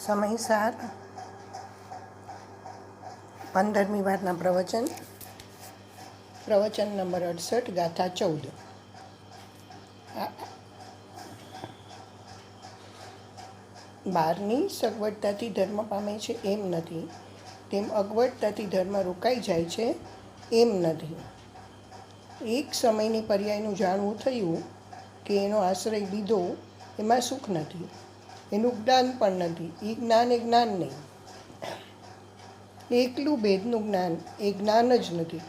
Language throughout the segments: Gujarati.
સમયસાર 15મી વારના પ્રવચન નંબર 68 ગાથા 14। બહારની સગવડતાથી ધર્મ પામે છે એમ નથી, તેમ અગવડતાથી ધર્મ રોકાઈ જાય છે એમ નથી। એક સમયની પર્યાયનું જાણવું થયું કે એનો આશ્રય લીધો એમાં સુખ નથી, એનું જ્ઞાન પણ નથી। એ જ્ઞાન નહીં, એકલું ભેદનું જ્ઞાન એ જ્ઞાન જ નથી।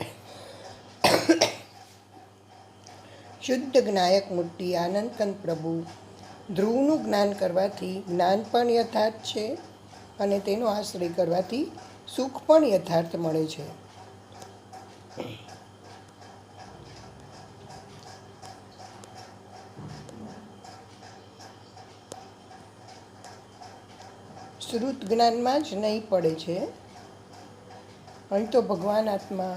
શુદ્ધ જ્ઞાયક મૂર્તિ આનંદકંદ પ્રભુ ધ્રુવનું જ્ઞાન કરવાથી જ્ઞાન પણ યથાર્થ છે અને તેનો આશ્રય કરવાથી સુખ પણ યથાર્થ મળે છે। શ્રુત જ્ઞાનમાં જ નહીં પડે છે। અહીં તો ભગવાન આત્મા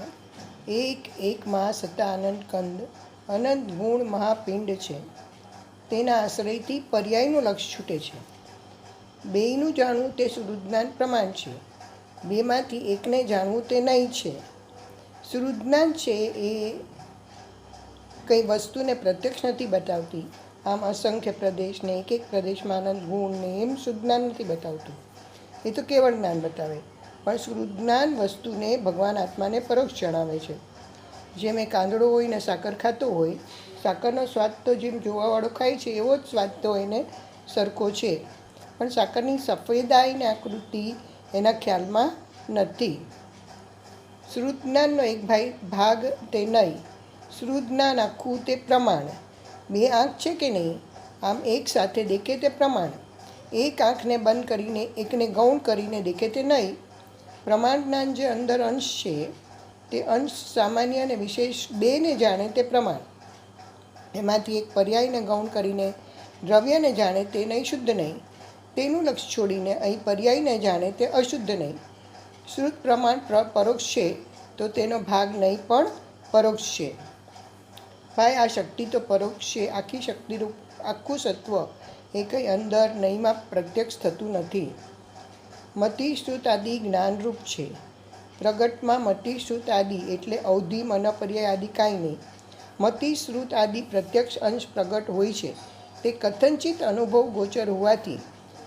એક મહાસત્તા આનંદકંદ અનંત ગુણ મહાપિંડ છે, તેના આશ્રયથી પર્યાયનું લક્ષ છૂટે છે। બેયનું જાણવું તે શ્રુત જ્ઞાન પ્રમાણ છે, બેમાંથી એકને જાણવું તે નહીં છે। શ્રુત જ્ઞાન છે એ કંઈ વસ્તુને પ્રત્યક્ષ નથી બતાવતી, આમ અસંખ્ય પ્રદેશને એક પ્રદેશમાં આનંદ ગુણને એમ શુદ્ધ જ્ઞાન નથી બતાવતું, એ તો કેવળ જ્ઞાન બતાવે। પણ શ્રુત જ્ઞાન વસ્તુને ભગવાન આત્માને પરોક્ષ જણાવે છે। જેમ એ કાંદડો હોય ને સાકર ખાતો હોય, સાકરનો સ્વાદ તો જેમ જોવાવાળો ખાય છે એવો જ સ્વાદ તો એને સરખો છે, પણ સાકરની સફેદાઈ ને આકૃતિ એના ખ્યાલમાં નથી। શ્રુત જ્ઞાનનો એક ભાગ તે નહીં, શ્રુત જ્ઞાન આખું તે પ્રમાણ। બે આંખ છે કે નહીં, આમ એક સાથે દેખે તે પ્રમાણ। એક આંખને બંધ કરીને એકને ગૌણ કરીને દેખે તે નહીં। પ્રમાણ જ્ઞાન જે અંદર અંશ છે તે અંશ સામાન્ય અને વિશેષ બેને જાણે તે પ્રમાણ। એમાંથી એક પર્યાયને ગૌણ કરીને દ્રવ્યને જાણે તે નહીં શુદ્ધ નહીં, તેનું લક્ષ છોડીને અહીં પર્યાયને જાણે તે અશુદ્ધ નહીં। શ્રુત પ્રમાણ પરોક્ષ છે તો તેનો ભાગ નહીં પણ પરોક્ષ છે। ભાઈ આ શક્તિ તો પરોક્ષ છે, આખી શક્તિરૂપ આખું સત્વ એ કંઈ અંદર નહીંમાં પ્રત્યક્ષ થતું નથી। મતિ શ્રુત આદિ જ્ઞાનરૂપ છે, પ્રગટમાં મતિ શ્રુત આદિ એટલે અવધિ મનપર્યાય આદિ કાંઈ નહીં। મતિ શ્રુત આદિ પ્રત્યક્ષ અંશ પ્રગટ હોય છે, તે કથનચિત અનુભવ ગોચર હોવાથી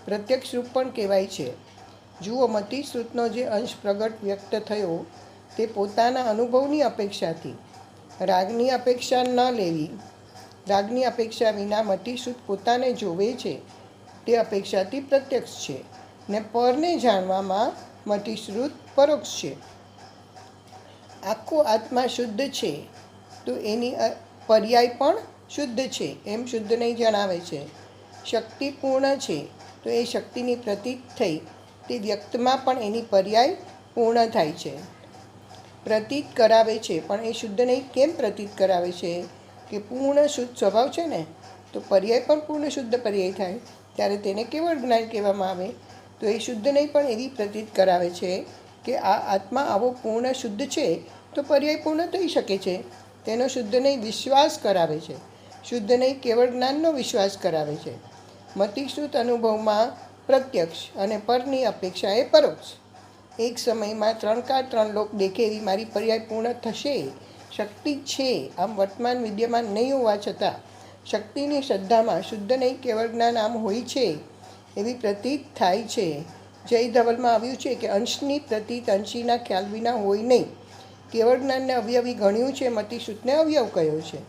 પ્રત્યક્ષ રૂપ પણ કહેવાય છે। જુઓ, મતિ શ્રુતનો જે અંશ પ્રગટ વ્યક્ત થયો તે પોતાના અનુભવની અપેક્ષાથી, રાગની અપેક્ષા ન લેવી। રાગની અપેક્ષા વિના મતિ શ્રુત પોતાને જોવે છે તે અપેક્ષાથી પ્રત્યક્ષ છે, ને પરને જાણવામાં મતિ શ્રુત પરોક્ષ છે। આખો આત્મા શુદ્ધ છે તો એની પર્યાય પણ શુદ્ધ છે એમ શુદ્ધ નહીં જણાવે છે। શક્તિ પૂર્ણ છે તો એ શક્તિની પ્રતીત થઈ તે વ્યક્તમાં પણ એની પર્યાય પૂર્ણ થાય છે। પ્રતીત કરાવે છે પણ એ શુદ્ધ નહીં કેમ પ્રતીત કરાવે છે કે પૂર્ણ શુદ્ધ સ્વભાવ છે ને, તો પર્યાય પણ પૂર્ણ શુદ્ધ પર્યાય થાય ત્યારે તેને કેવળ જ્ઞાન કહેવામાં આવે। તો એ શુદ્ધ નહીં પણ એવી પ્રતીત કરાવે છે કે આ આત્મા આવો પૂર્ણ શુદ્ધ છે તો પર્યાય પૂર્ણ થઈ શકે છે, તેનો શુદ્ધ નહીં વિશ્વાસ કરાવે છે। શુદ્ધ નહીં કેવળ જ્ઞાનનો વિશ્વાસ કરાવે છે। મતિશ્રુત અનુભવમાં પ્રત્યક્ષ અને પરની અપેક્ષા એ પરોક્ષ। એક સમયમાં 3 કાળ 3 લોક દેખે એવી મારી પર્યાય પૂર્ણ થશે, શક્તિ છે આમ વર્તમાન વિદ્યમાન નહીં હોવા છતાં શક્તિની શ્રદ્ધામાં શુદ્ધ નહીં કેવળ જ્ઞાન આમ હોય છે એવી પ્રતીત થાય છે। જય ધવલમાં આવ્યું છે કે અંશની પ્રતીત અંશીના ખ્યાલ વિના હોય નહીં। કેવળ જ્ઞાનને અવયવી ગણ્યું છે, મતિશ્રુતને અવયવ કહ્યો છે।